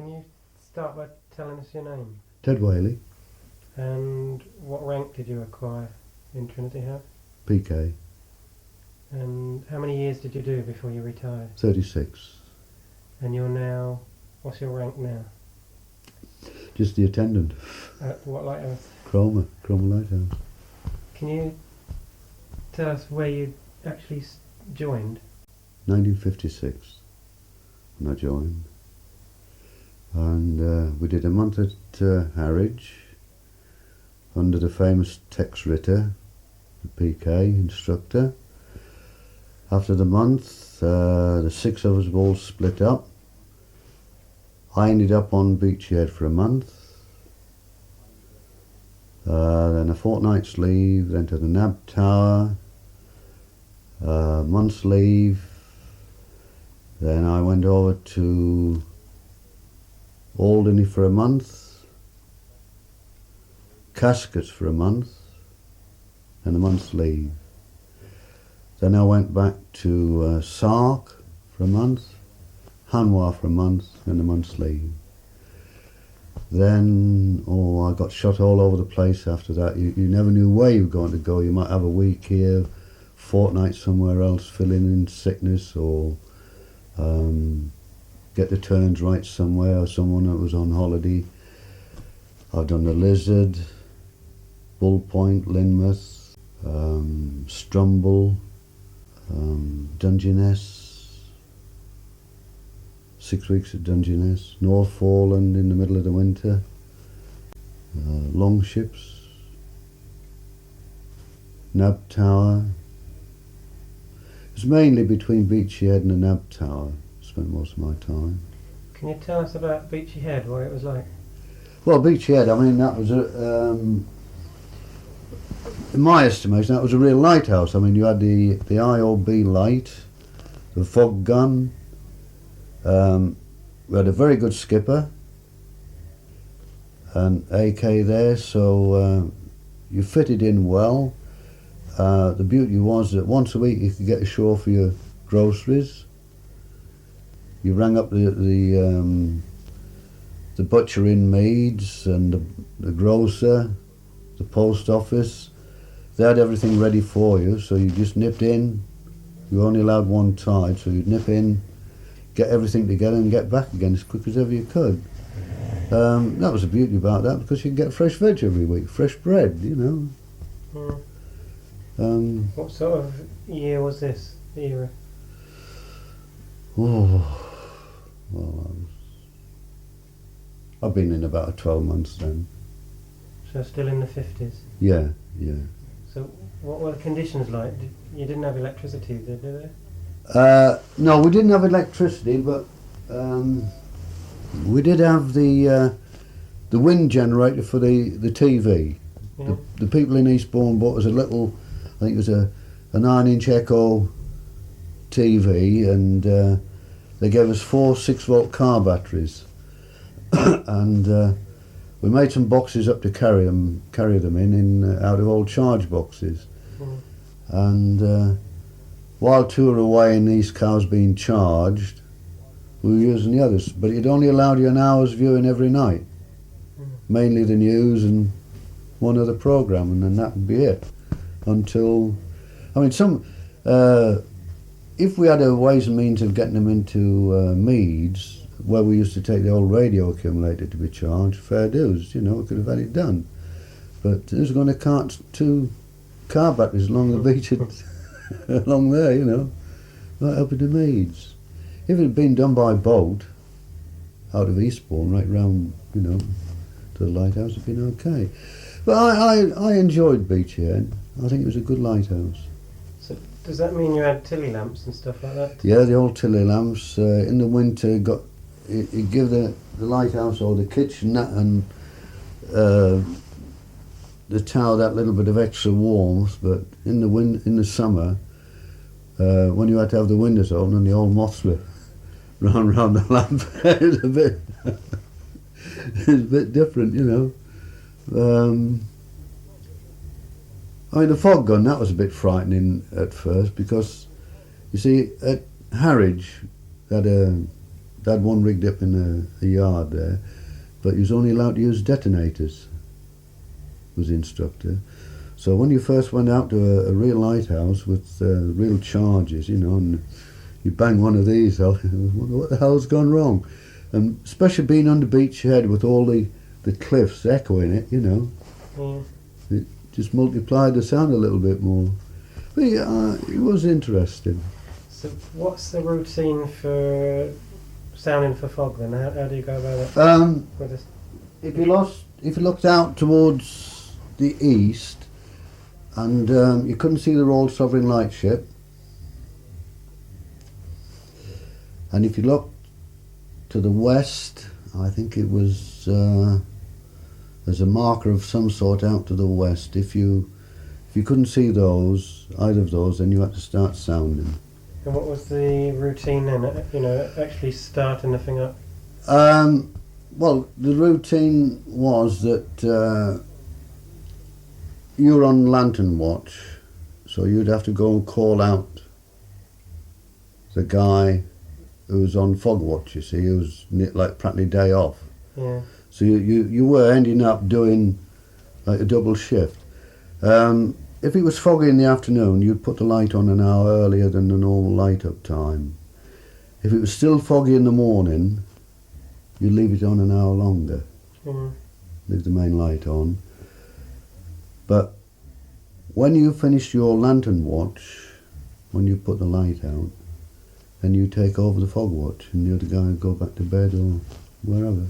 can you start by telling us your name? Ted Whaley, And what rank did you acquire in Trinity House? PK, And how many years did you do before you retired? 36. And you're now, what's your rank now? Just the attendant. At what lighthouse? Cromer Lighthouse. Can you tell us where you actually joined? 1956 when I joined. And we did a month at Harwich under the famous Tex Ritter, the PK instructor. After the month, the 6 of us all split up. I ended up on Beachy Head for a month, then a fortnight's leave, then to the Nab Tower, month's leave, then I went over to Alderney for a month, Caskets for a month, and a month's leave. Then I went back to Sark for a month, Hanwha for a month, and a month's leave. Then, I got shot all over the place after that. You never knew where you were going to go. You might have a week here, fortnight somewhere else, filling in sickness, or get the turns right somewhere, or someone that was on holiday. I've done the Lizard, Bull Point, Lynmouth, Strumble, Dungeness, 6 weeks at Dungeness, Northforeland in the middle of the winter, Longships, Nab Tower. It was mainly between Beachy Head and the Nab Tower. Spent most of my time. Can you tell us about Beachy Head, what it was like? Well, Beachy Head, I mean, that was in my estimation, that was a real lighthouse. I mean, you had the IOB light, the fog gun. We had a very good skipper, and AK there, so you fitted in well. The beauty was that once a week you could get ashore for your groceries. You rang up the butcher in Meads and the grocer, the post office. They had everything ready for you, so you just nipped in. You were only allowed one tide, so you'd nip in, get everything together and get back again as quick as ever you could. That was the beauty about that, because you could get fresh veg every week, fresh bread, you know. What sort of year was this, era? Well, I've been in about 12 months then. So still in the 50s? Yeah. So what were the conditions like? You didn't have electricity, did you? No, we didn't have electricity, but we did have the wind generator for the TV. Yeah. The people in Eastbourne bought us a little, I think it was a 9-inch Echo TV, and they gave us 4 6-volt car batteries, and we made some boxes up to carry them in out of old charge boxes. And while 2 were away and these cars being charged, we were using the others, but it only allowed you an hour's viewing every night, mainly the news and one other programme, and then that would be it. Until, I mean, if we had a ways and means of getting them into Meads, where we used to take the old radio accumulator to be charged, fair dues, you know, we could have had it done. But who's going to cart 2 car batteries along the beach along there, you know, right up into Meads? If it had been done by boat, out of Eastbourne, right round, you know, to the lighthouse, it'd been okay. But I enjoyed Beachy Head. I think it was a good lighthouse. So does that mean you had tilly lamps and stuff like that? Yeah, the old tilly lamps. In the winter, it give the lighthouse or the kitchen and the tower that little bit of extra warmth. But in the summer, when you had to have the windows open and the old moths were round the lamp, it was a bit different, you know. I mean, the fog gun, that was a bit frightening at first, because you see at Harwich they had they had one rigged up in a yard there, but he was only allowed to use detonators, was the instructor. So when you first went out to a real lighthouse with real charges, you know, and you bang one of these off, what the hell's gone wrong? And especially being under Beach Head with all the cliffs echoing it, you know, it just multiplied the sound a little bit more. But yeah, it was interesting. So what's the routine for sounding for fog then? How do you go about it? With this? If you looked out towards the east and you couldn't see the Royal Sovereign Lightship, and if you looked to the west, I think it was there's a marker of some sort out to the west. If you couldn't see either of those, then you had to start sounding. And what was the routine then? You know, actually starting the thing up. Well, the routine was that you were on lantern watch, so you'd have to go and call out the guy who was on fog watch. You see, who was like practically day off. Yeah. So you were ending up doing like a double shift. If it was foggy in the afternoon, you'd put the light on an hour earlier than the normal light-up time. If it was still foggy in the morning, you'd leave it on an hour longer. Leave the main light on. But when you finish your lantern watch, when you put the light out, then you take over the fog watch and the other guy would go back to bed or wherever.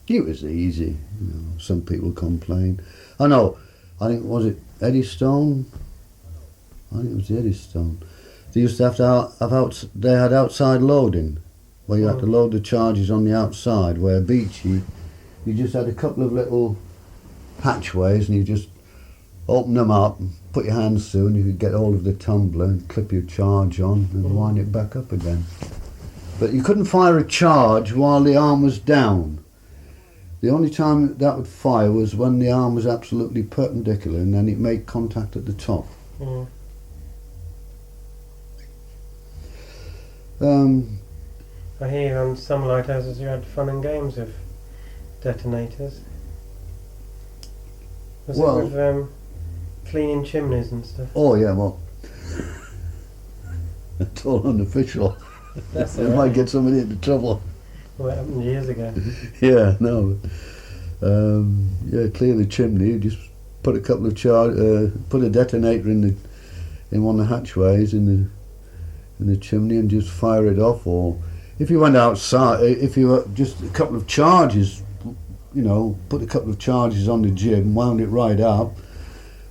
It was easy, you know. Some people complain. I think, was it Eddystone? I think it was the Eddystone. They used to they had outside loading, where you had to load the charges on the outside, where Beachy, you just had a couple of little hatchways and you just open them up, and put your hands through and you could get hold of the tumbler and clip your charge on and wind it back up again. But you couldn't fire a charge while the arm was down. The only time that would fire was when the arm was absolutely perpendicular and then it made contact at the top. I hear on some lighthouses you had fun and games with detonators. Was it with cleaning chimneys and stuff? Oh yeah, well, it's all unofficial. That's It might get somebody into trouble. Well, it happened years ago. Yeah, no. Clear the chimney. Just put a couple of put a detonator in one of the hatchways in the chimney and just fire it off. Or if you went outside, if you were just a couple of charges, you know, put a couple of charges on the jib, wound it right up,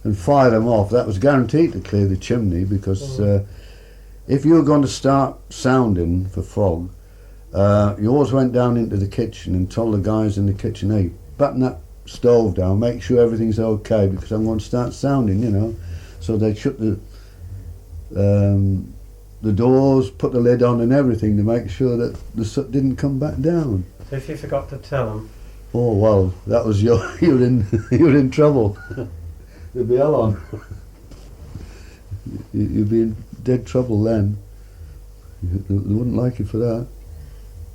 and fire them off. That was guaranteed to clear the chimney because if you were going to start sounding for fog, you always went down into the kitchen and told the guys in the kitchen, hey, batten that stove down, make sure everything's okay because I'm going to start sounding, you know. So they shut the doors, put the lid on and everything to make sure that the soot didn't come back down. So if you forgot to tell them? Oh well, that was you were in trouble. There'd be hell on. You'd be in dead trouble then. They wouldn't like you for that.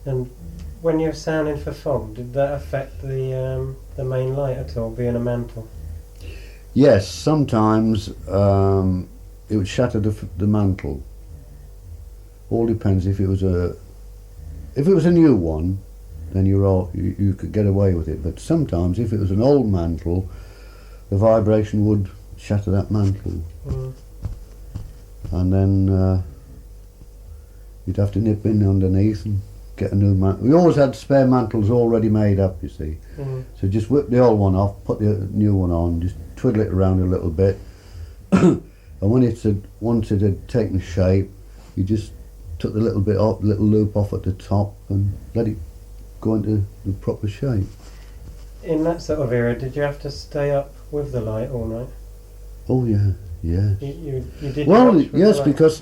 And when you were sounding for fog, did that affect the main light at all, being a mantle? Yes, sometimes it would shatter the mantle. All depends. If it was a new one, then you could get away with it. But sometimes, if it was an old mantle, the vibration would shatter that mantle, and then you'd have to nip in underneath and get a new mantle. We always had spare mantles already made up, you see. So just whip the old one off, put the new one on, just twiddle it around a little bit, and once it had taken shape, you just took the little loop off at the top and let it go into the proper shape. In that sort of era, did you have to stay up with the light all night? Oh yeah, yes. You did. Well, yes, because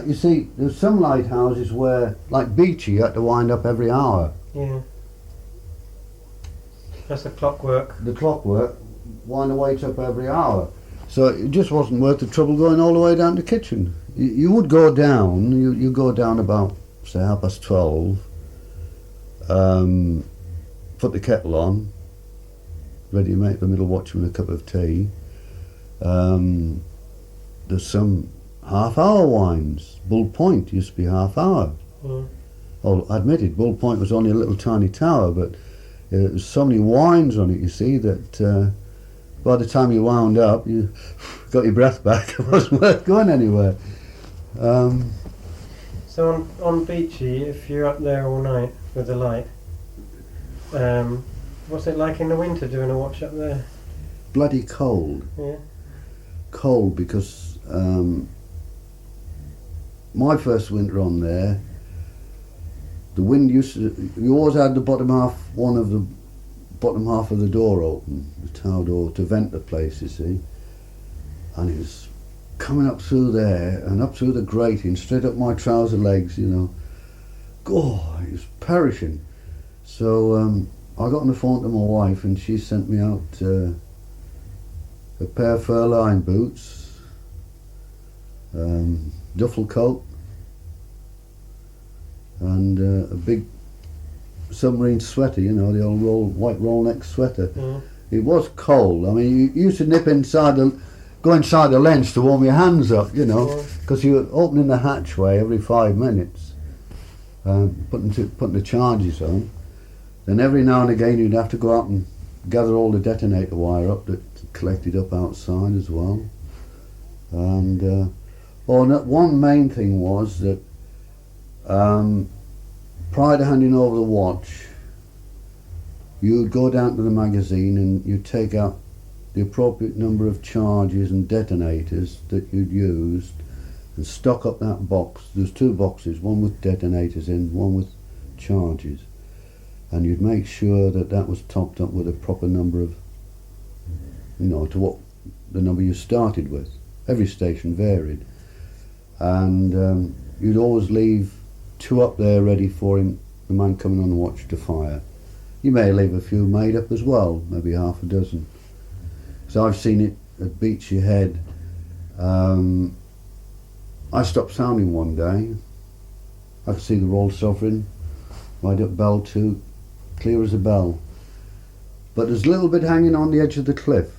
you see, there's some lighthouses where, like Beachy, you had to wind up every hour. Yeah. That's the clockwork. The clockwork, wind the weight up every hour. So it just wasn't worth the trouble going all the way down to the kitchen. You would go down, you go down about, say, 12:30, put the kettle on, ready to make the middle watchman a cup of tea. There's some half-hour wines. Bull Point used to be half-hour. Oh, admitted, Bull Point was only a little tiny tower, but there was so many wines on it, you see, that by the time you wound up, you got your breath back. It wasn't worth going anywhere. So on Beachy, if you're up there all night with the light, what's it like in the winter doing a watch up there? Bloody cold. Yeah. Cold because my first winter on there, the wind you always had the bottom half of the door open, the tower door, to vent the place, you see. And it was coming up through there and up through the grating, straight up my trouser legs, you know. God, it was perishing. So I got on the phone to my wife and she sent me out a pair of fur-lined boots, duffel coat, and a big submarine sweater, you know, the old white roll neck sweater. It was cold. I mean, you used to go inside the lens to warm your hands up, you know, because you were opening the hatchway every 5 minutes, putting the charges on. Then every now and again you'd have to go out and gather all the detonator wire up that collected up outside as well. And one main thing was that prior to handing over the watch, you'd go down to the magazine and you'd take out the appropriate number of charges and detonators that you'd used and stock up that box. There's 2 boxes, one with detonators in, one with charges. And you'd make sure that that was topped up with a proper number of, you know, to what the number you started with. Every station varied. And you'd always leave 2 up there ready for him, the man coming on the watch, to fire. You may leave a few made up as well, maybe half a dozen. So I've seen it at Beachy Head. I stopped sounding one day. I could see the Royal Sovereign, right up bell 2, clear as a bell. But there's a little bit hanging on the edge of the cliff.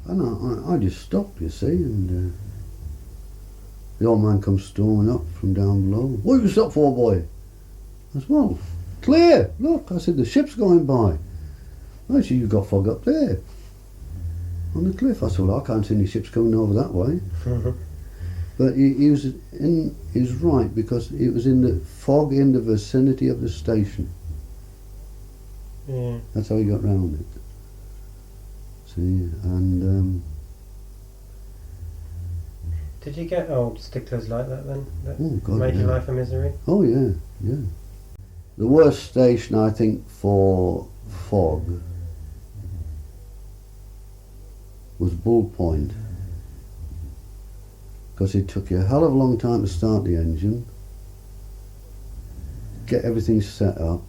And I just stopped, you see, and the old man comes storming up from down below. "What you stop for, boy?" I said, "Well, clear, look." I said, "The ship's going by." "I said, you've got fog up there on the cliff." I said, "Well, I can't see any ships coming over that way." But he was right, because it was in the fog in the vicinity of the station. Yeah. That's how he got round it. See, and did you get old sticklers like that then? That oh God, made your yeah. life a misery? Oh yeah, yeah. The worst station, I think, for fog was Bull Point, because it took you a hell of a long time to start the engine, get everything set up,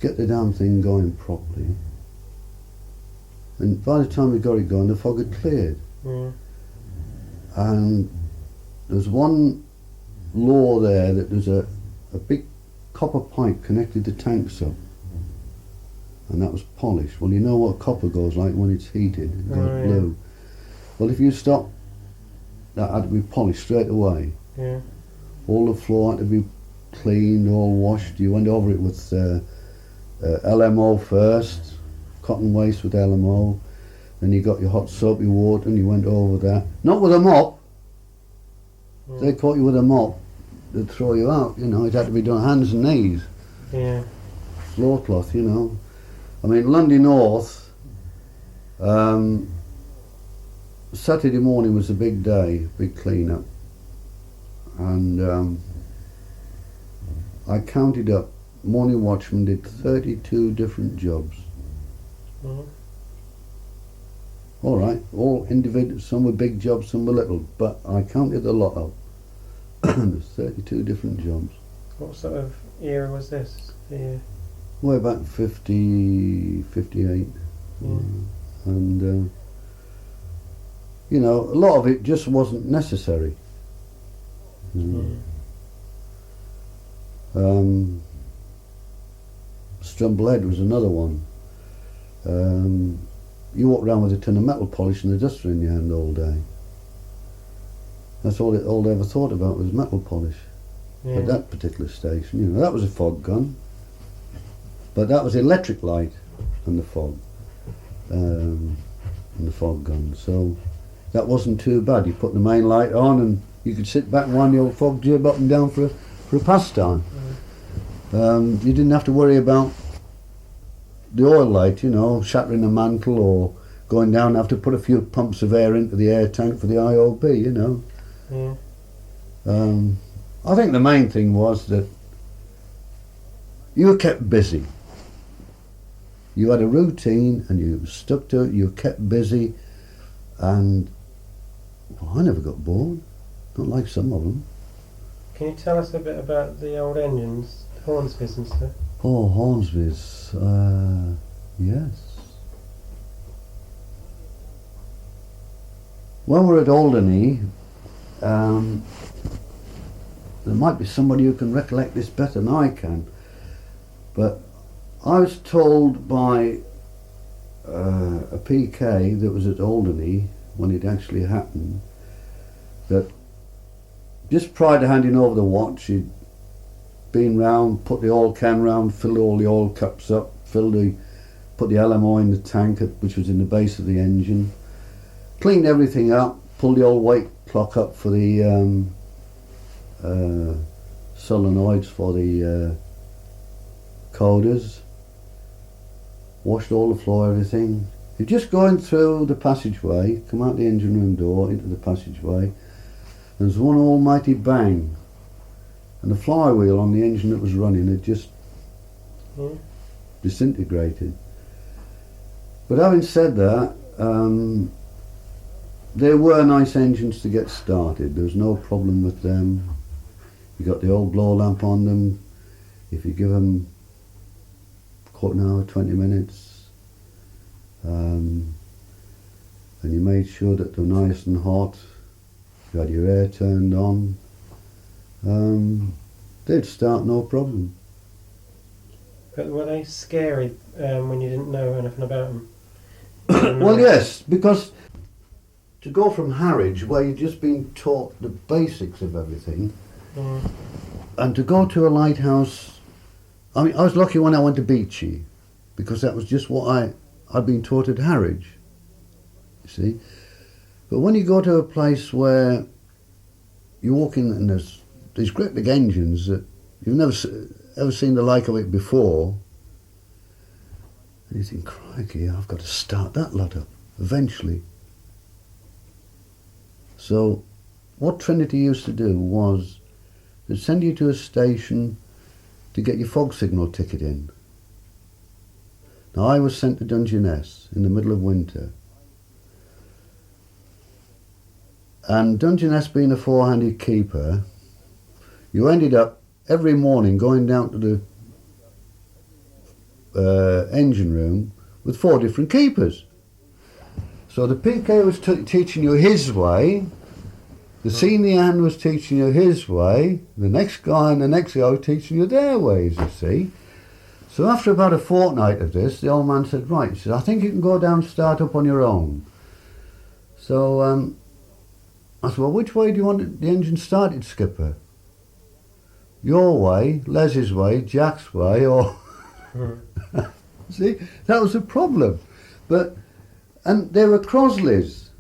get the damn thing going properly, and by the time we got it going, the fog had cleared. And there's one law there, that there's a big copper pipe connected the tanks up, and that was polished. Well, you know what copper goes like when it's heated, it goes blue. Yeah. Well, if you stop, that had to be polished straight away. Yeah. All the floor had to be cleaned, all washed. You went over it with LMO first, cotton waste with LMO. Then you got your hot soapy water and you went over that. Not with a mop. If they caught you with a mop, they'd throw you out, you know. It had to be done hands and knees. Yeah. Floor cloth, you know. I mean, Lundy North, Saturday morning was a big day, big clean-up. And I counted up, morning watchman did 32 different jobs. All right, all individual, some were big jobs, some were little, but I counted a lot up. There's 32 different jobs. What sort of era was this? Way back 50, 58. and you know, a lot of it just wasn't necessary. Strumble Head was another one. You walk around with a tin of metal polish and a duster in your hand all day. That's all they ever thought about was metal polish. Yeah. At that particular station, you know, that was a fog gun, but that was electric light and the fog, and the fog gun. So that wasn't too bad. You put the main light on and you could sit back and wind the old fog jib up and down for a pastime. You didn't have to worry about the oil light, you know, shattering the mantle or going down and have to put a few pumps of air into the air tank for the IOB, you know. Yeah. I think the main thing was that you were kept busy. You had a routine and you stuck to it, you were kept busy, and well, I never got bored, not like some of them. Can you tell us a bit about the old engines, Hornsby's and stuff? Oh, Hornsby's, yes. When we're at Alderney, there might be somebody who can recollect this better than I can, but I was told by a PK that was at Alderney when it actually happened that just prior to handing over the watch, he'd been round, put the oil can round, filled all the oil cups up, put the LMO in the tank, which was in the base of the engine, cleaned everything up, pulled the old weight clock up for the solenoids for the coders, washed all the floor, everything. You're just going through the passageway, come out the engine room door into the passageway, and there's one almighty bang, and the flywheel on the engine that was running had just disintegrated. But having said that, they were nice engines to get started. There was no problem with them. You got the old blow lamp on them. If you give them quarter an hour, 20 minutes, and you made sure that they were nice and hot, you had your air turned on, they'd start no problem. But were they scary when you didn't know anything about them? Well, yes, because to go from Harwich, where you'd just been taught the basics of everything, and to go to a lighthouse, I mean, I was lucky when I went to Beachy, because that was just what I'd been taught at Harwich, you see. But when you go to a place where you walk in and there's these great big engines that you've never ever seen the like of it before, and you think, crikey, I've got to start that lot up eventually. So what Trinity used to do was they'd send you to a station to get your fog signal ticket in. Now I was sent to Dungeness in the middle of winter, and Dungeness being a four-handed keeper, you ended up every morning going down to the engine room with 4 different keepers. So the PK was teaching you his way, the senior hand was teaching you his way, the next guy and the next guy were teaching you their ways, you see. So after about a fortnight of this, the old man said, right, he said, I think you can go down and start up on your own. So I said, well, which way do you want the engine started, skipper? Your way, Les's way, Jack's way, or... See, that was a problem. And they were Crosleys.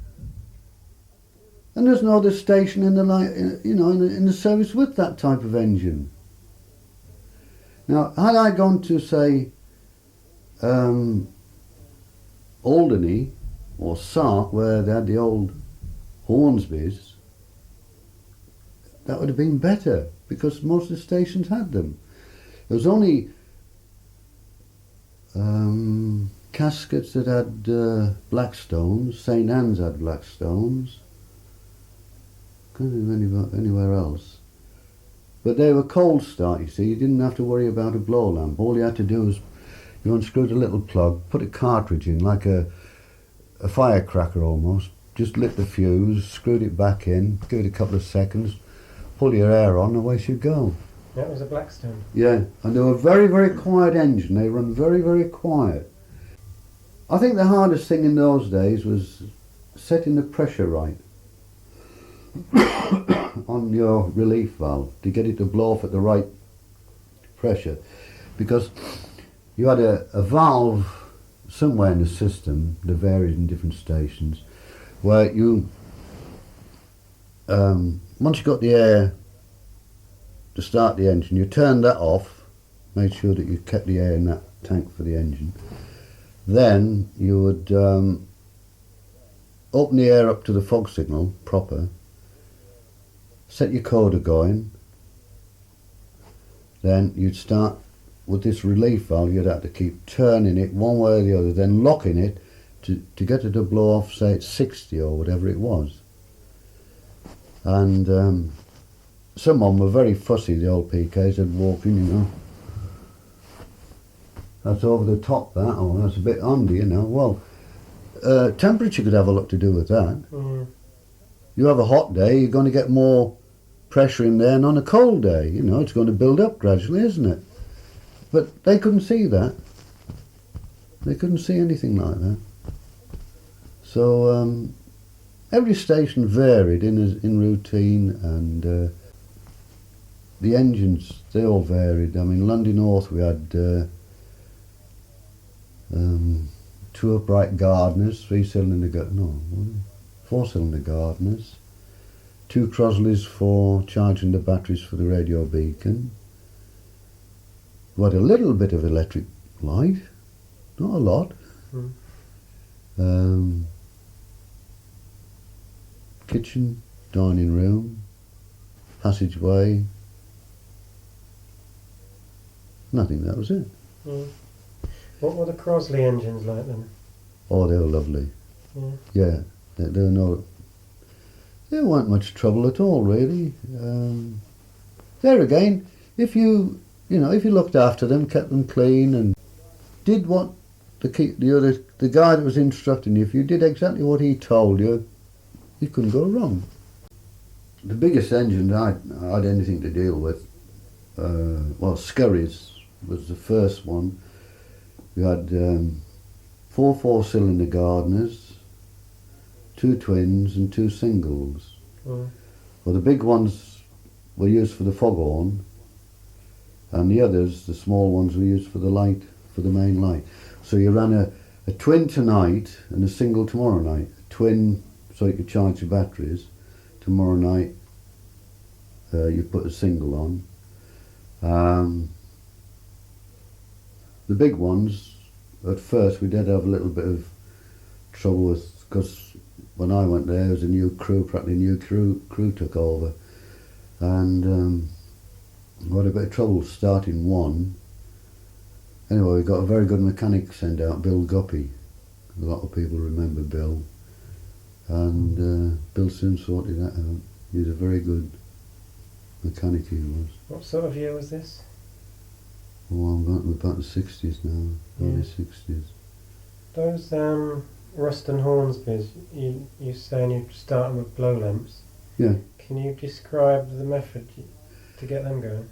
And there's no other station in the in the service with that type of engine. Now, had I gone to, say, Alderney or Sark, where they had the old Hornsby's, that would have been better, because most of the stations had them. There was only Caskets that had Blackstones, St Anne's had Blackstones, couldn't have anywhere else. But they were cold start, you see, you didn't have to worry about a blow lamp. All you had to do was you unscrewed a little plug, put a cartridge in, like a a firecracker almost. Just lit the fuse, screwed it back in, give it a couple of seconds, pull your air on, away she'd go. That was a Blackstone. Yeah, and they were very, very quiet engine. They run very, very quiet. I think the hardest thing in those days was setting the pressure right on your relief valve to get it to blow off at the right pressure, because you had a valve somewhere in the system that varied in different stations, where you once you got the air to start the engine, you turned that off, made sure that you kept the air in that tank for the engine. Then you would open the air up to the fog signal proper, set your coder going, then you'd start with this relief valve. You'd have to keep turning it one way or the other, then locking it to get it to blow off, say it's 60 or whatever it was. And some of them were very fussy, the old PKs. They'd walk in, you know, that's over the top, that, or that's a bit under, you know. Well, temperature could have a lot to do with that. Mm. You have a hot day, you're going to get more pressure in there than on a cold day, you know. It's going to build up gradually, isn't it? But they couldn't see that. They couldn't see anything like that. So every station varied in routine, and the engines, they all varied. I mean, London North, we had 2 upright Gardners, 4-cylinder Gardners, 2 Crosleys for charging the batteries for the radio beacon. We had a little bit of electric light, not a lot. Mm. Kitchen, dining room, passageway. Nothing, that was it. Mm. What were the Crosley engines like then? Oh, they were lovely. Yeah. Yeah, there weren't much trouble at all, really. There again, if you looked after them, kept them clean, and did what the guy that was instructing you, if you did exactly what he told you, you couldn't go wrong. The biggest engine I had anything to deal with, Scurry's was the first one. We had 4 4-cylinder Gardners, 2 twins and 2 singles. Mm. Well, the big ones were used for the foghorn, and the others, the small ones, were used for the light, for the main light. So you ran a twin tonight and a single tomorrow night. A twin so you could charge the batteries. Tomorrow night you put a single on. The big ones, at first we did have a little bit of trouble with, because when I went there was a new crew, practically new crew took over, and we had a bit of trouble starting one. Anyway, we got a very good mechanic sent out, Bill Guppy. A lot of people remember Bill, and Bill soon sorted that out. He was a very good mechanic, he was. What sort of year was this? Oh, I'm about the 60s now, early 60s. Those Ruston Hornsbys, you saying you start them with blow lamps. Yeah. Can you describe the method to get them going?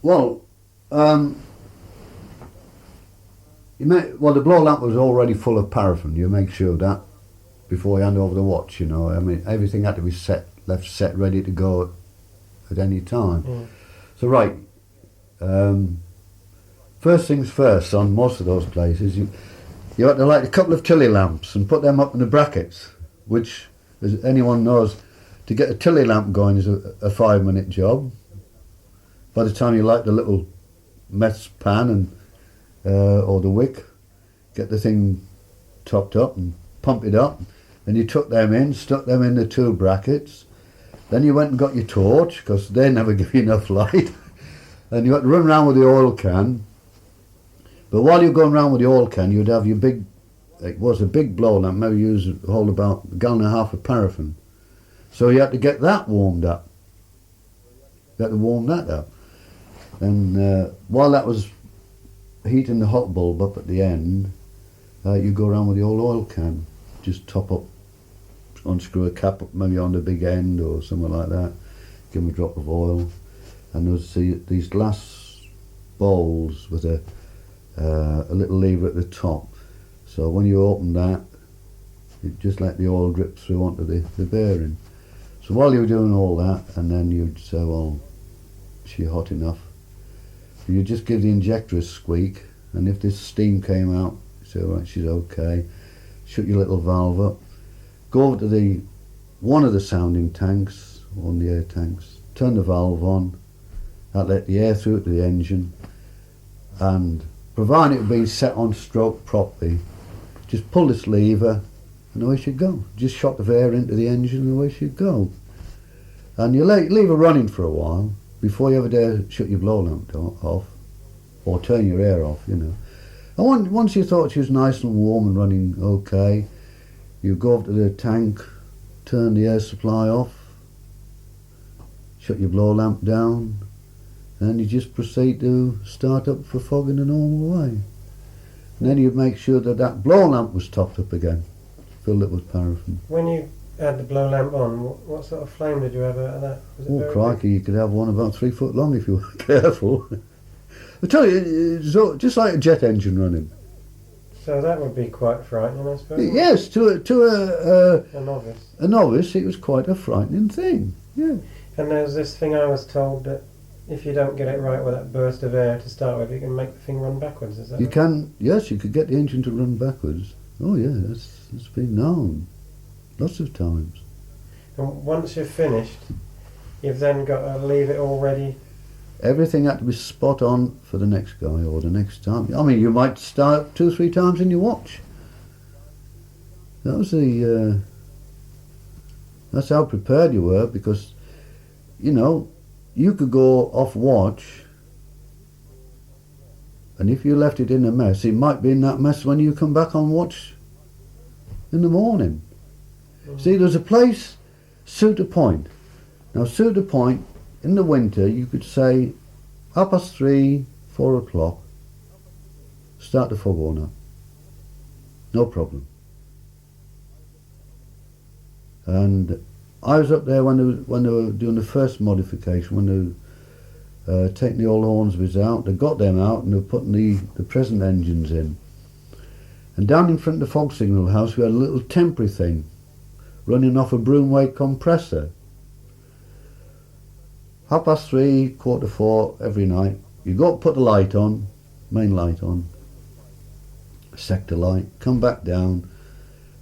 Well, the blow lamp was already full of paraffin. You make sure of that before you hand over the watch, you know. I mean, everything had to be left set, ready to go at any time. Mm. So, right, first things first, on most of those places, you had to light a couple of Tilly lamps and put them up in the brackets, which, as anyone knows, to get a Tilly lamp going is a 5-minute job. By the time you light the little mess pan and or the wick, get the thing topped up and pump it up, then you took them in, stuck them in the 2 brackets, then you went and got your torch, because they never give you enough light, and you had to run around with the oil can. But while you're going around with the oil can, you'd have your big, it was a big blow lamp, maybe hold about 1.5 gallons of paraffin. So you had to get that warmed up. You had to warm that up. And while that was heating the hot bulb up at the end, you go around with the old oil can. just top up, unscrew a cap up maybe on the big end or something like that, give them a drop of oil, and there's these glass bowls with a little lever at the top, so when you open that, you just let the oil drip through onto the bearing. So while you're doing all that, and then you'd say, well, is she hot enough? You just give the injector a squeak, and if this steam came out, you say, all right, she's okay. Shut your little valve up. Go over to one of the sounding tanks, one of the air tanks, turn the valve on, that let the air through to the engine, and providing it being set on stroke properly, just pull this lever and away she'd go. Just shot of air into the engine and away she'd go. And you leave her running for a while before you ever dare shut your blow lamp off or turn your air off, you know. And once you thought she was nice and warm and running okay, you go up to the tank, turn the air supply off, shut your blow lamp down, and you just proceed to start up for fog in the normal way. And then you'd make sure that blow lamp was topped up again, filled it with paraffin. When you had the blow lamp on, what sort of flame did you have out of that? Was it very crikey, big? you could have one about 3 foot long if you were careful. I tell you, it's just like a jet engine running. So that would be quite frightening, I suppose. Yes, to A novice. a novice, it was quite a frightening thing. Yeah. And there's this thing I was told that if you don't get it right with that burst of air to start with, you can make the thing run backwards. Is that You right? can, yes, you could get the engine to run backwards. Oh yeah, that's been known lots of times. And once you're finished, you've then got to leave it all ready. Everything had to be spot on for the next guy or the next time. I mean, you might start 2 or 3 times in your watch. That was that's how prepared you were, because, you know, you could go off watch, and if you left it in a mess, it might be in that mess when you come back on watch in the morning. See, there's a place, Suter Point. Now, Suter Point, in the winter, you could say 3:30, 4 o'clock, start the foghorn up. No problem. And I was up there when they were doing the first modification, when they were taking the old Hornsbys out. They got them out and they were putting the present engines in. And down in front of the fog signal house, we had a little temporary thing running off a Broomway compressor. 3:30, 4:15 every night. You go up, put the light on, main light on, sector light, come back down,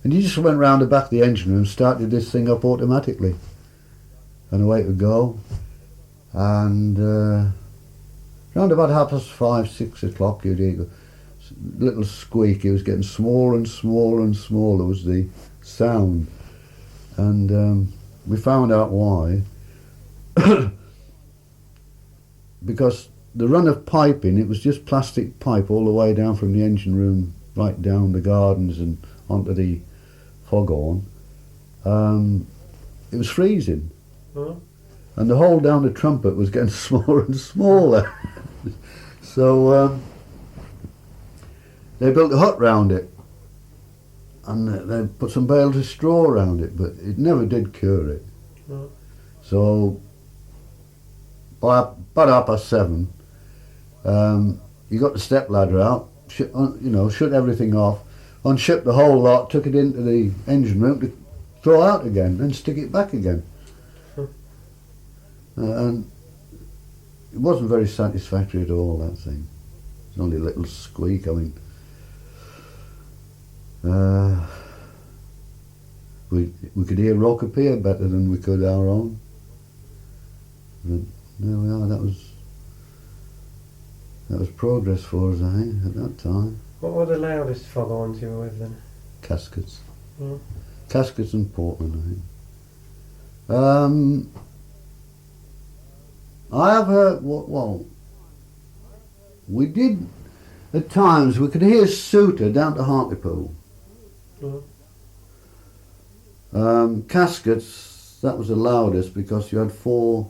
and you just went round the back of the engine room, started this thing up automatically, and away it would go. And round about 5:30, 6 o'clock, you'd hear a little squeak. It was getting smaller and smaller and smaller was the sound, and we found out why. Because the run of piping, it was just plastic pipe all the way down from the engine room right down the gardens and onto the foghorn. It was freezing, and the hole down the trumpet was getting smaller and smaller. So they built a hut round it, and they put some bales of straw around it, but it never did cure it. So by about 7:30, you got the step ladder out, shut everything off, unshipped the whole lot, took it into the engine room to throw out again, then stick it back again. And it wasn't very satisfactory at all, that thing. It was only a little squeak. I mean, we could hear Rockepier better than we could our own. But there we are. That was progress for us, I think, at that time. What were the loudest foghorns you were with then? Caskets. Yeah. Caskets and Portland, I think. I have heard, well, we did, at times, we could hear Suter down to Hartlepool. Caskets, that was the loudest because you had 4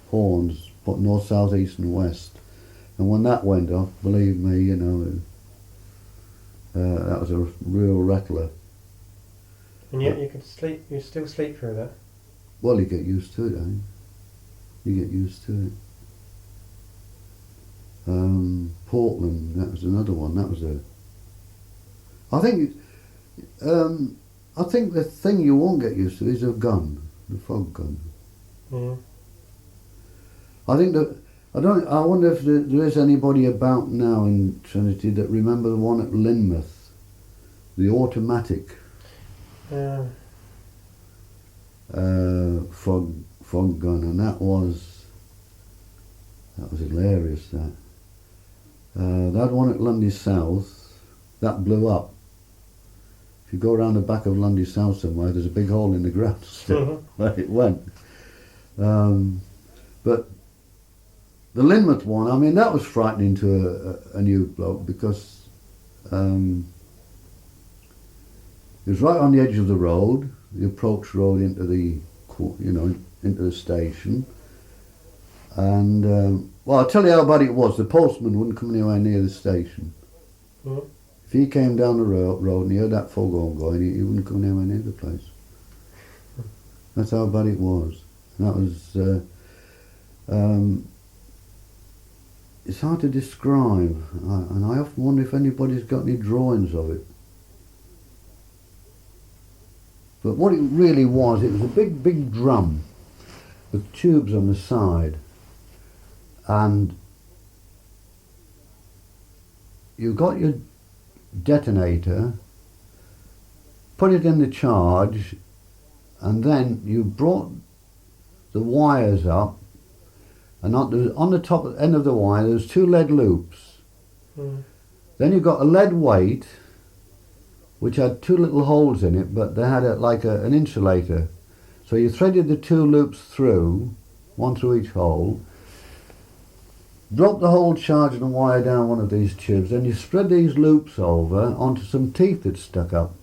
horns, put north, south, east and west. And when that went off, believe me, that was a real rattler. And yet you could sleep. You still sleep through that. Well, you get used to it, eh? You get used to it. Portland, that was another one. That was I think the thing you won't get used to is a gun, the fog gun. Yeah. I think that I wonder if there is anybody about now in Trinity that remember the one at Lynmouth, the automatic fog gun, and that was hilarious. That one at Lundy South, that blew up. If you go around the back of Lundy South somewhere, there's a big hole in the ground still where it went. But the Lynmouth one, I mean, that was frightening to a new bloke because it was right on the edge of the road, the approach road into into the station. And well, I'll tell you how bad it was. The postman wouldn't come anywhere near the station. Mm. If he came down the road and he heard that foghorn going, he wouldn't come anywhere near the place. That's how bad it was. And that was. It's hard to describe, and I often wonder if anybody's got any drawings of it. But what it really was, it was a big drum with tubes on the side, and you got your detonator, put it in the charge, and then you brought the wires up, and on the top end of the wire there's two lead loops. Mm. Then you got a lead weight which had two little holes in it, but they had an insulator. So you threaded the two loops through, one through each hole, drop the whole charge and the wire down one of these tubes, then you spread these loops over onto some teeth that stuck up.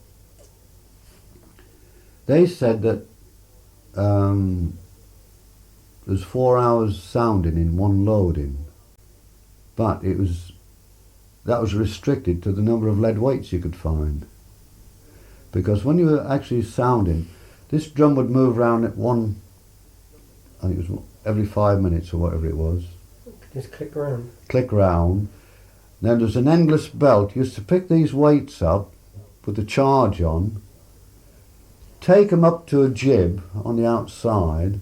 They said that there's 4 hours sounding in one loading, but that was restricted to the number of lead weights you could find. Because when you were actually sounding, this drum would move around at I think it was every 5 minutes or whatever it was. Just click around. Click round. Then there's an endless belt. You used to pick these weights up, put the charge on, take them up to a jib on the outside,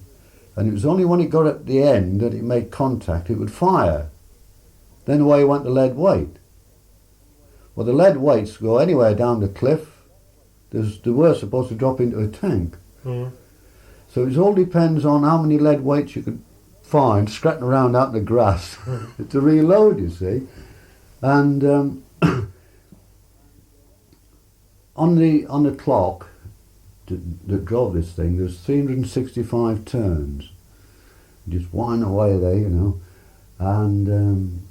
and it was only when it got at the end that it made contact, it would fire. Then away went the lead weight. Well, the lead weights go anywhere down the cliff. They were supposed to drop into a tank. Mm. So it all depends on how many lead weights you could find scratching around out in the grass to reload, you see. And on the clock that drove this thing, there's 365 turns. Just whine away there, and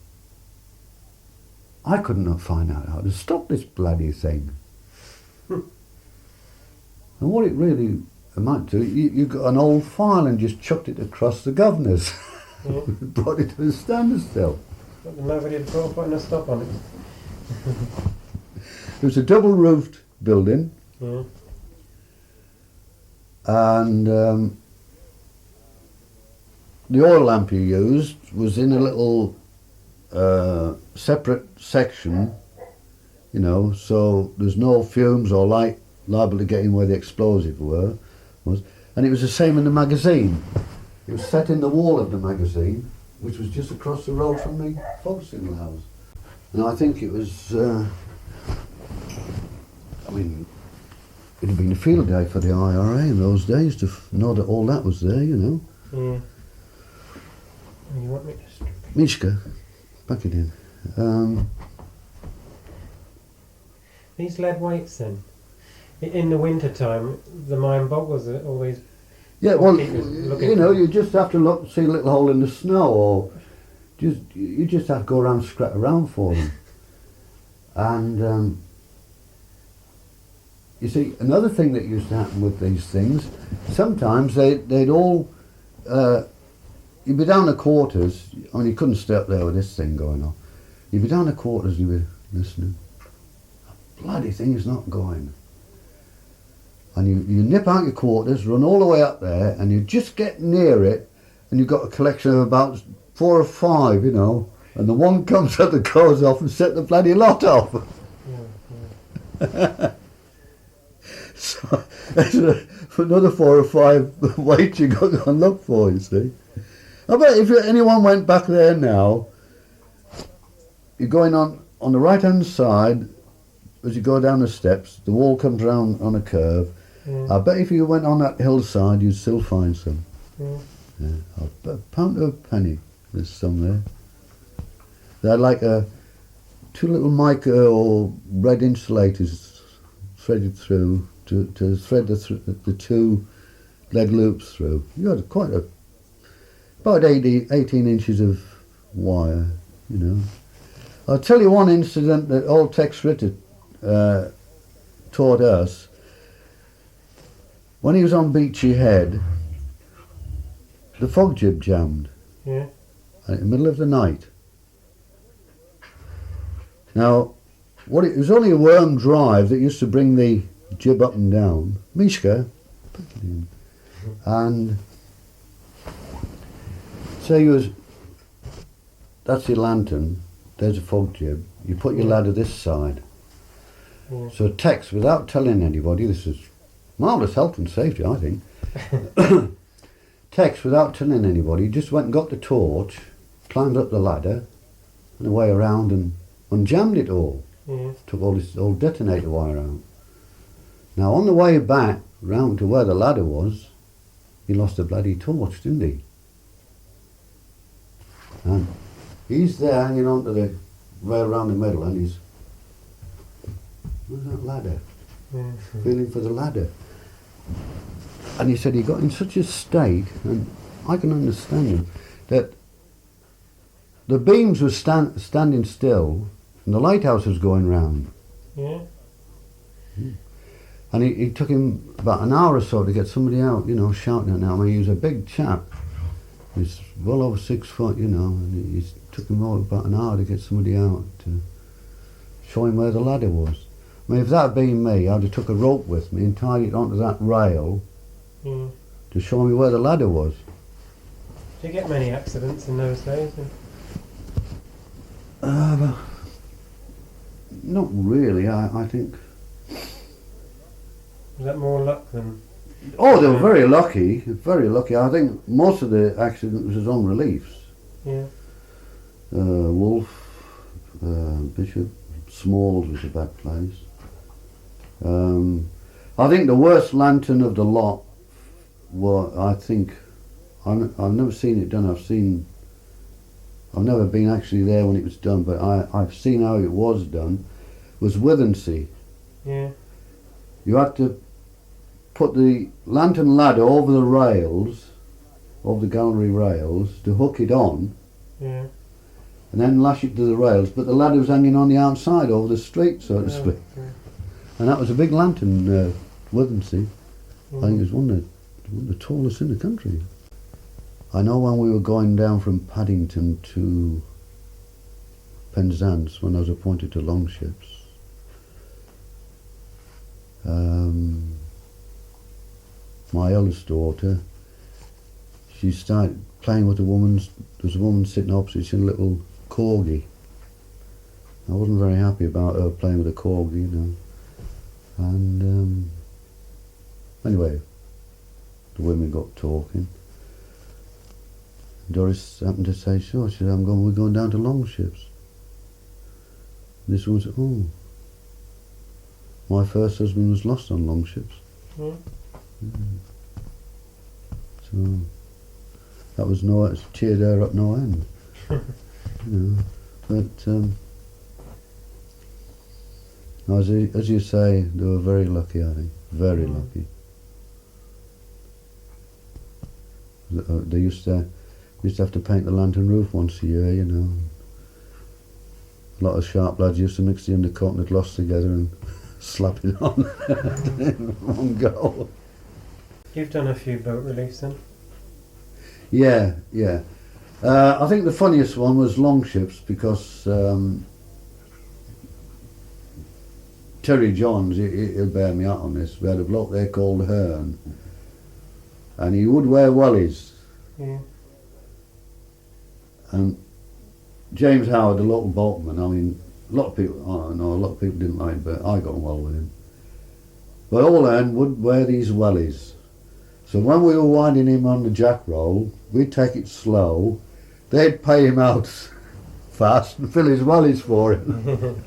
I could not find out how to stop this bloody thing. And what it really amounted to, you got an old file and just chucked it across the governor's. Yeah. Brought it to a standstill. But nobody had thought of putting a stop on it. It was a double-roofed building, Yeah. and the oil lamp you used was in a little separate section, so there's no fumes or light liable to get in where the explosive was, and it was the same in the magazine. It was set in the wall of the magazine, which was just across the road from the fog signal house. And I think it was, it'd have been a field day for the IRA in those days to know that all that was there, Yeah. You want me to strip? Mishka, pack it in. These lead weights then? In the winter time, the mind boggles are always. Yeah, well, looking you just have to see a little hole in the snow, or you just have to go around, scratch around for them. And you see, another thing that used to happen with these things, sometimes they'd all, you'd be down the quarters. I mean, you couldn't stay up there with this thing going on. You'd be down the quarters and you'd be listening. The bloody thing's not going. and you nip out your quarters, run all the way up there, and you just get near it, and you've got a collection of about 4 or 5, you know, and the one comes up that goes off and set the bloody lot off. So there's another 4 or 5 weights you got to go and look for, you see. I bet if anyone went back there now, you're going on the right hand side as you go down the steps, the wall comes round on a curve. I bet if you went on that hillside you'd still find some. Yeah, I'll bet a pound to a penny there's some there. They're like 2 little mica or red insulators threaded through to thread the 2 lead loops through. You had quite about 18 inches of wire, you know. I'll tell you one incident that old Tex Ritter taught us. When he was on Beachy Head, the fog jib jammed in the middle of the night. Now, it was only a worm drive that used to bring the jib up and down. Mishka, and say that's your lantern, there's a fog jib, you put your ladder this side. So Tex, without telling anybody, this is marvellous health and safety, I think. Tex, without telling anybody, just went and got the torch, climbed up the ladder, and away around and unjammed it all. Took all this old detonator wire out. Now on the way back round to where the ladder was, he lost the bloody torch, didn't he? And he's there hanging on to the rail around the middle, and he's, where's that ladder? Feeling for the ladder. And he said he got in such a state, and I can understand him, that the beams were standing still and the lighthouse was going round. And it took him about an hour or so to get somebody out, you know, shouting at him. I mean, he was a big chap. He's well over 6 foot, you know, and it took him about an hour to get somebody out to show him where the ladder was. I mean, if that had been me, I'd have took a rope with me and tied it onto that rail to show me where the ladder was. Did you get many accidents in those days? Not really, I think. Was that more luck than... Oh, they were very lucky, very lucky. I think most of the accidents was on reliefs. Wolf, Bishop, Smalls was a bad place. I think the worst lantern of the lot I've never seen it done. I've never been actually there when it was done, but I've seen how it was done, was Withensea. You had to put the lantern ladder over the rails, over the gallery rails, to hook it on, and then lash it to the rails, but the ladder was hanging on the outside over the street, so to speak. And that was a big lantern, Withensea. I think it was one of the tallest in the country. I know when we were going down from Paddington to Penzance, when I was appointed to Longships, my eldest daughter, she started playing with there was a woman sitting opposite, she had a little corgi. I wasn't very happy about her playing with a corgi, you know. And anyway, the women got talking. Doris happened to say, sure, she said, we're going down to Longships. And this woman said, oh, my first husband was lost on Longships. So that was it cheered her up no end. You know, but as you say, they were very lucky, I think, very lucky. They used to have to paint the lantern roof once a year, you know. A lot of sharp lads used to mix the undercoat and the gloss together and slap it on in one go. You've done a few boat reliefs then? Yeah. I think the funniest one was Longships, because Terry Johns, he'll bear me out on this. We had a bloke there called Hearn, and he would wear wellies. Yeah. And James Howard, the local boatman, I mean, a lot of people didn't like him, but I got on well with him. But all Hearn would wear these wellies. So when we were winding him on the jack roll, we'd take it slow, they'd pay him out fast and fill his wellies for him.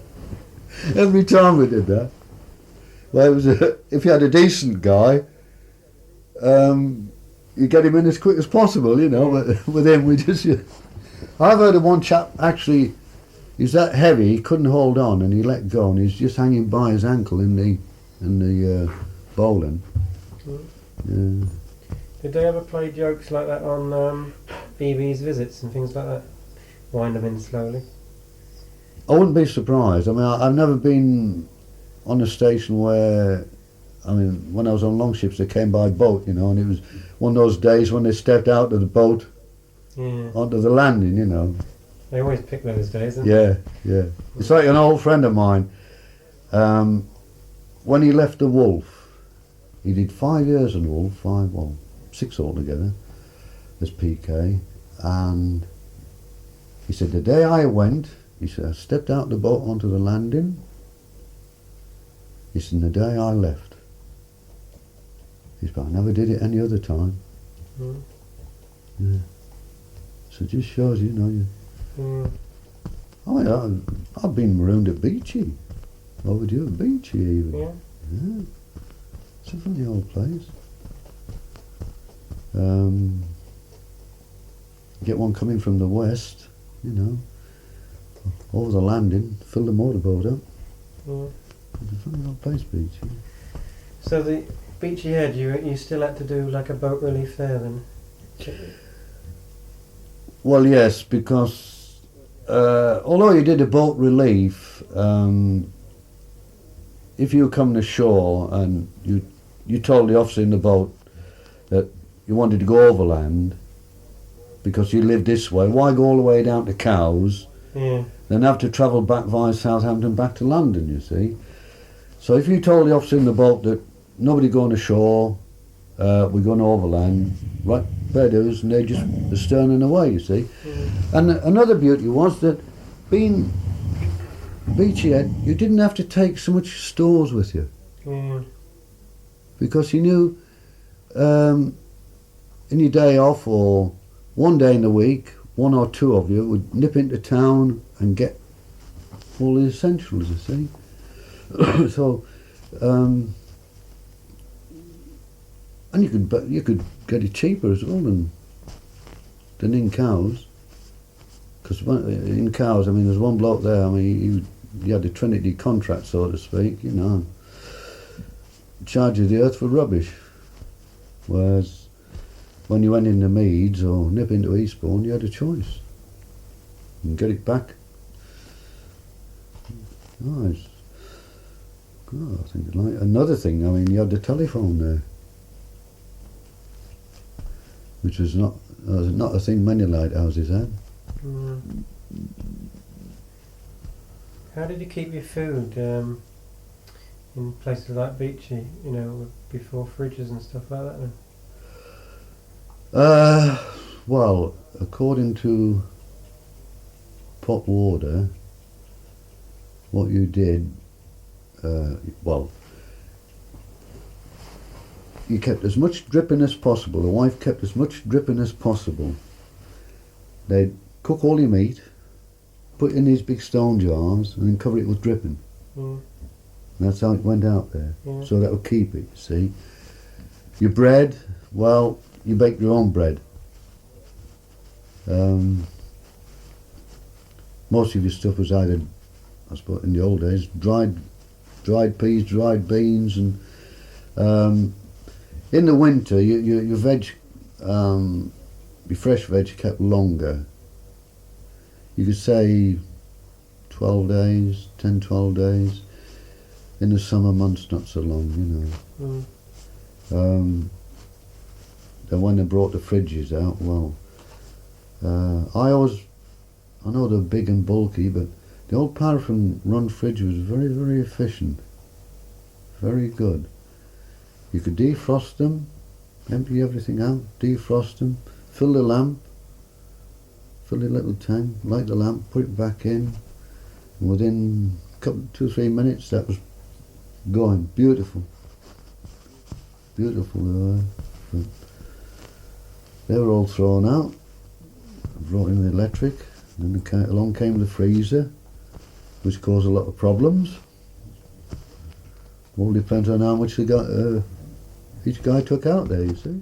Every time we did that. Well, it was if you had a decent guy, you get him in as quick as possible, you know, but with him we just... I've heard of one chap, actually, he's that heavy, he couldn't hold on and he let go and he's just hanging by his ankle in the bowling. Yeah. Did they ever play jokes like that on BB's visits and things like that? Wind them in slowly? I wouldn't be surprised. I mean, I've never been on a station where, I mean, when I was on long ships, they came by boat, you know, and it was one of those days when they stepped out of the boat onto the landing, you know. They always pick those days, don't they? Yeah. It's like an old friend of mine, when he left the Wolf, he did 5 years in the Wolf, 6 altogether, as PK, and he said, the day I went, he said, I stepped out the boat onto the landing. He said, the day I left. He said, I never did it any other time. Yeah. So it just shows, you know, I mean, I've been marooned at Beachy. Overdue at Beachy even. Yeah. It's a funny old place. Get one coming from the west, you know, over the landing, fill the motorboat up. It's a funny old place, Beachy. So the Beachy Head, you still had to do like a boat relief there then? Well, yes, because although you did a boat relief, if you were coming ashore and you told the officer in the boat that you wanted to go overland because you lived this way, why go all the way down to Cowes, then have to travel back via Southampton back to London, you see. So if you told the officer in the boat that nobody going ashore, we're going overland, right, fair dues, and they just sterning away, you see. And another beauty was that being Beachy Head, you didn't have to take so much stores with you. Because you knew in your day off or one day in the week, one or two of you would nip into town and get all the essentials, you see. So, and you could get it cheaper as well than in Cowes. Because in Cowes, I mean, there's one bloke there, I mean, he had a Trinity contract, so to speak, you know, charges the earth for rubbish. Whereas when you went into Meads or nip into Eastbourne, you had a choice. You can get it back. Nice. God, I think like another thing, I mean, you had the telephone there, which was not a thing many lighthouses had. How did you keep your food in places like Beachy, you know, before fridges and stuff like that then? Well, according to pot water, what you did, well, you kept as much dripping as possible. The wife kept as much dripping as possible. They'd cook all your meat, put it in these big stone jars, and then cover it with dripping. And that's how it went out there. So that would keep it, you see. Your bread, well, you baked your own bread. Most of your stuff was either, I suppose in the old days, dried peas, dried beans, and in the winter your veg, your fresh veg kept longer. You could say 12 days, 10, 12 days. In the summer months, not so long, you know. Then when they brought the fridges out, well, I know they're big and bulky, but the old paraffin run fridge was very, very efficient. very good. You could defrost them, empty everything out, defrost them, fill the lamp, fill the little tank, light the lamp, put it back in, and within a couple, 2-3 minutes that was going. Beautiful. Beautiful they were. But they were all thrown out. I brought in the electric, and then along came the freezer, which caused a lot of problems. All depends on how much each guy took out there, you see.